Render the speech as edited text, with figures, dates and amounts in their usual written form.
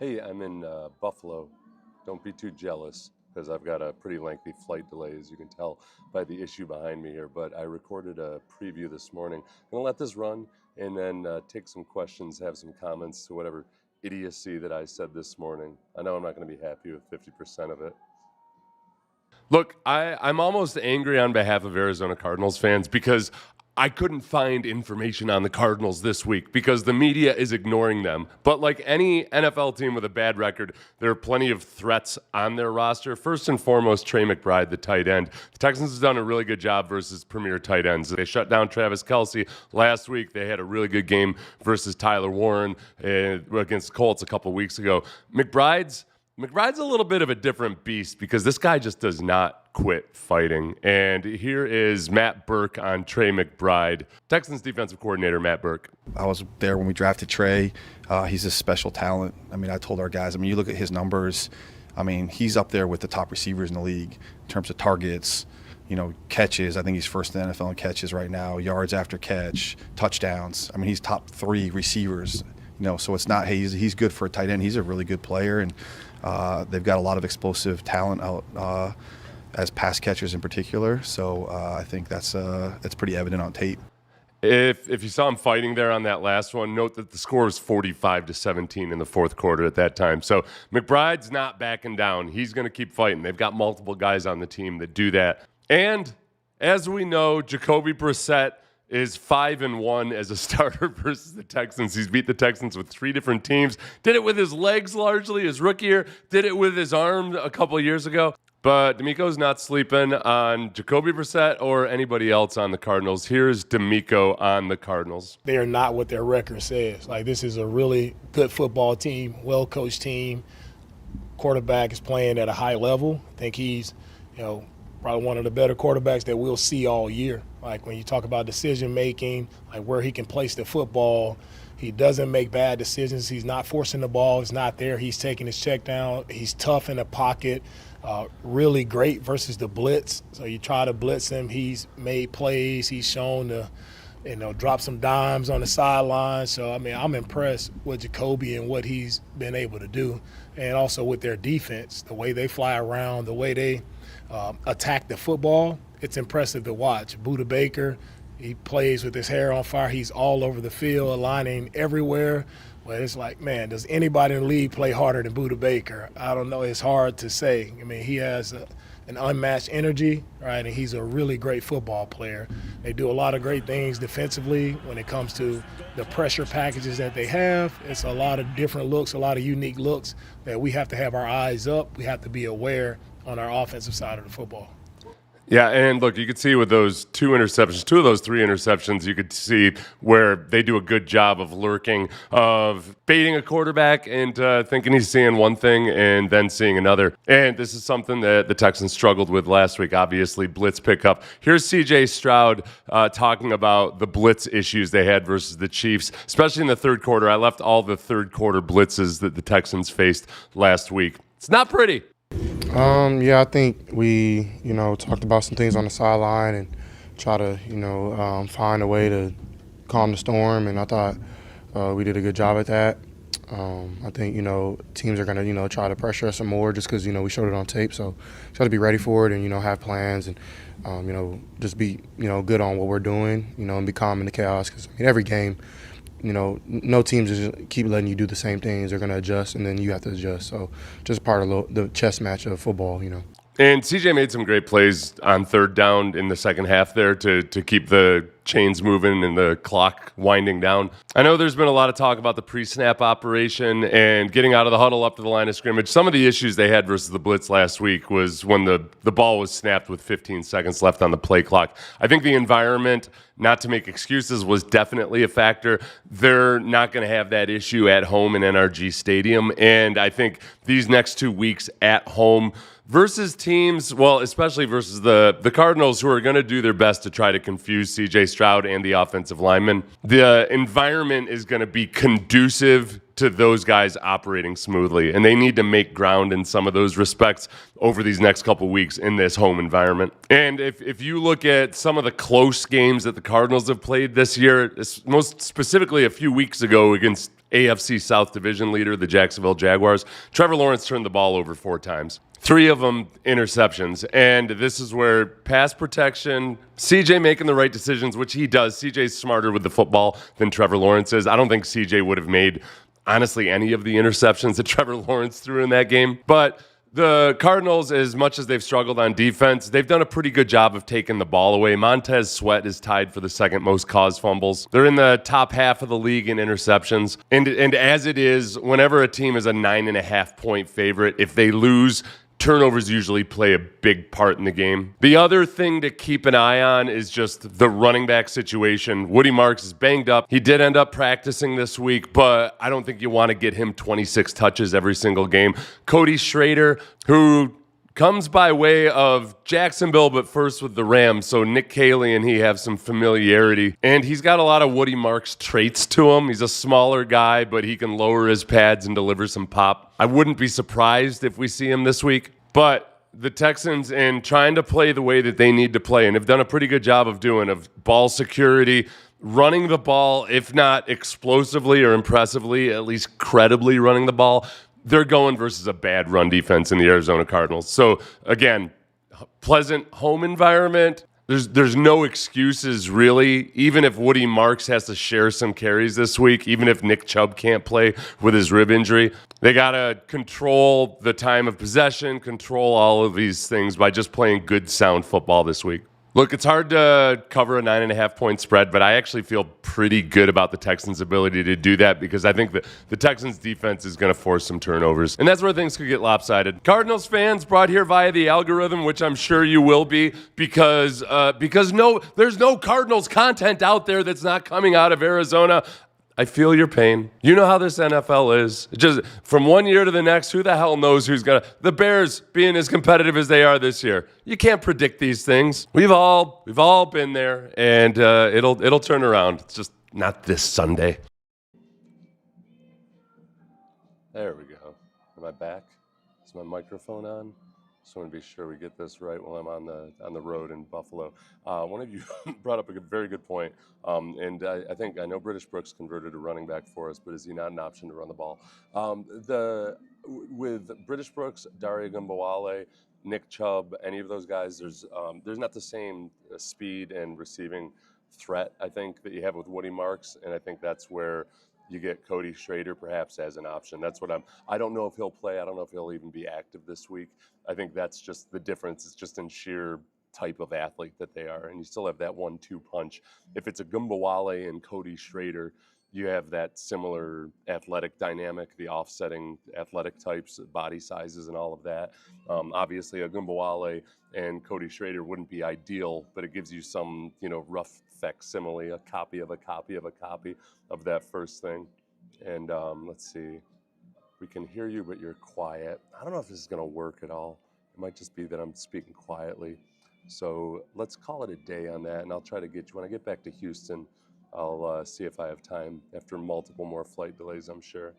Hey, I'm in Buffalo. Don't be too jealous because I've got a pretty lengthy flight delay, as you can tell by the issue behind me here. But I recorded a preview this morning. I'm going to let this run and then take some questions, have some comments to whatever idiocy that I said this morning. I know I'm not going to be happy with 50% of it. Look, I'm almost angry on behalf of Arizona Cardinals fans because I couldn't find information on the Cardinals this week because the media is ignoring them. But like any NFL team with a bad record, there are plenty of threats on their roster. First and foremost, Trey McBride, the tight end. The Texans have done a really good job versus premier tight ends. They shut down Travis Kelce last week. They had a really good game versus Tyler Warren against the Colts a couple weeks ago. McBride's a little bit of a different beast because this guy just does not quit fighting. And here is Matt Burke on Trey McBride. Texans defensive coordinator Matt Burke. I was there when we drafted Trey. He's a special talent. I mean, I told our guys, you look at his numbers. He's up there with the top receivers in the league in terms of targets, catches. I think he's first in the NFL in catches right now, yards after catch, touchdowns. He's top 3 receivers. So it's not, hey, he's good for a tight end. He's a really good player, and they've got a lot of explosive talent out as pass catchers in particular. So I think that's pretty evident on tape. If you saw him fighting there on that last one, note that the score was 45-17 in the fourth quarter at that time. So McBride's not backing down. He's going to keep fighting. They've got multiple guys on the team that do that. And as we know, Jacoby Brissett is 5-1 as a starter versus the Texans. He's beat the Texans with 3 different teams. Did it with his legs largely his rookie year. Did it with his arm a couple of years ago. But D'Amico's not sleeping on Jacoby Brissett or anybody else on the Cardinals. Here's D'Amico on the Cardinals. They are not what their record says. This is a really good football team, well-coached team. Quarterback is playing at a high level. I think he's, probably one of the better quarterbacks that we'll see all year. When you talk about decision-making, where he can place the football, he doesn't make bad decisions. He's not forcing the ball. It's not there. He's taking his check down. He's tough in the pocket. Really great versus the blitz. So you try to blitz him. He's made plays. He's shown to, drop some dimes on the sideline. So, I'm impressed with Jacoby and what he's been able to do. And also with their defense, the way they fly around, the way they attack the football, it's impressive to watch. Budda Baker, he plays with his hair on fire. He's all over the field, aligning everywhere. But it's man, does anybody in the league play harder than Budda Baker? I don't know. It's hard to say. He has an unmatched energy, right? And he's a really great football player. They do a lot of great things defensively when it comes to the pressure packages that they have. It's a lot of different looks, a lot of unique looks that we have to have our eyes up. We have to be aware on our offensive side of the football. Yeah, and look, you could see with those 2 interceptions, 2 of those 3 interceptions, you could see where they do a good job of lurking, of baiting a quarterback and thinking he's seeing one thing and then seeing another. And this is something that the Texans struggled with last week, obviously, blitz pickup. Here's C.J. Stroud talking about the blitz issues they had versus the Chiefs, especially in the third quarter. I left all the third quarter blitzes that the Texans faced last week. It's not pretty. I think we, talked about some things on the sideline and try to, find a way to calm the storm. And I thought we did a good job at that. I think, teams are going to, try to pressure us some more just because, we showed it on tape. So try to be ready for it and, have plans and, just be, good on what we're doing, and be calm in the chaos. Because every game, no teams just keep letting you do the same things. They're going to adjust, and then you have to adjust. So just part of the chess match of football, And CJ made some great plays on third down in the second half there to keep the chains moving and the clock winding down. I know there's been a lot of talk about the pre-snap operation and getting out of the huddle up to the line of scrimmage. Some of the issues they had versus the blitz last week was when the ball was snapped with 15 seconds left on the play clock. I think the environment, not to make excuses, was definitely a factor. They're not going to have that issue at home in NRG Stadium. And I think these next 2 weeks at home versus teams, well, especially versus the Cardinals, who are going to do their best to try to confuse C.J. Stroud and the offensive linemen, the environment is going to be conducive to those guys operating smoothly, and they need to make ground in some of those respects over these next couple weeks in this home environment. And if you look at some of the close games that the Cardinals have played this year, most specifically a few weeks ago against AFC South Division leader, the Jacksonville Jaguars. Trevor Lawrence turned the ball over 4 times. 3 of them interceptions. And this is where pass protection, CJ making the right decisions, which he does. CJ's smarter with the football than Trevor Lawrence is. I don't think CJ would have made, honestly, any of the interceptions that Trevor Lawrence threw in that game. But the Cardinals, as much as they've struggled on defense, they've done a pretty good job of taking the ball away. Montez Sweat is tied for the second most caused fumbles. They're in the top half of the league in interceptions. And as it is, whenever a team is a 9.5-point favorite, if they lose, turnovers usually play a big part in the game. The other thing to keep an eye on is just the running back situation. Woody Marks is banged up. He did end up practicing this week, but I don't think you want to get him 26 touches every single game. Cody Schrader, who comes by way of Jacksonville, but first with the Rams. So Nick Caley and he have some familiarity. And he's got a lot of Woody Marks traits to him. He's a smaller guy, but he can lower his pads and deliver some pop. I wouldn't be surprised if we see him this week. But the Texans, in trying to play the way that they need to play, and have done a pretty good job of doing, of ball security, running the ball, if not explosively or impressively, at least credibly running the ball, they're going versus a bad run defense in the Arizona Cardinals. So, again, pleasant home environment. There's no excuses, really. Even if Woody Marks has to share some carries this week, even if Nick Chubb can't play with his rib injury, they got to control the time of possession, control all of these things by just playing good, sound football this week. Look, it's hard to cover a 9.5-point spread, but I actually feel pretty good about the Texans' ability to do that because I think that the Texans' defense is going to force some turnovers, and that's where things could get lopsided. Cardinals fans brought here via the algorithm, which I'm sure you will be, because there's no Cardinals content out there that's not coming out of Arizona. I feel your pain. You know how this NFL is. Just from one year to the next, who the hell knows who's gonna? The Bears being as competitive as they are this year, you can't predict these things. We've all been there, and it'll turn around. It's just not this Sunday. There we go. Am I back? Is my microphone on? Just want to be sure we get this right while I'm on the road in Buffalo. One of you brought up a very good point, and I know British Brooks converted a running back for us, but is he not an option to run the ball? With British Brooks, Daria Gumbawale, Nick Chubb, any of those guys, there's not the same speed and receiving threat, I think, that you have with Woody Marks, and I think that's where you get Cody Schrader perhaps as an option. That's what I don't know if he'll play. I don't know if he'll even be active this week. I think that's just the difference. It's just in sheer type of athlete that they are. And you still have that 1-2 punch. If it's a Gumbawale and Cody Schrader, you have that similar athletic dynamic, the offsetting athletic types, body sizes and all of that. Obviously, a Gumbawale and Cody Schrader wouldn't be ideal, but it gives you some, rough facsimile, a copy of a copy of a copy of that first thing. And let's see. We can hear you, but you're quiet. I don't know if this is going to work at all. It might just be that I'm speaking quietly. So let's call it a day on that, and I'll try to get you. When I get back to Houston, I'll see if I have time after multiple more flight delays, I'm sure.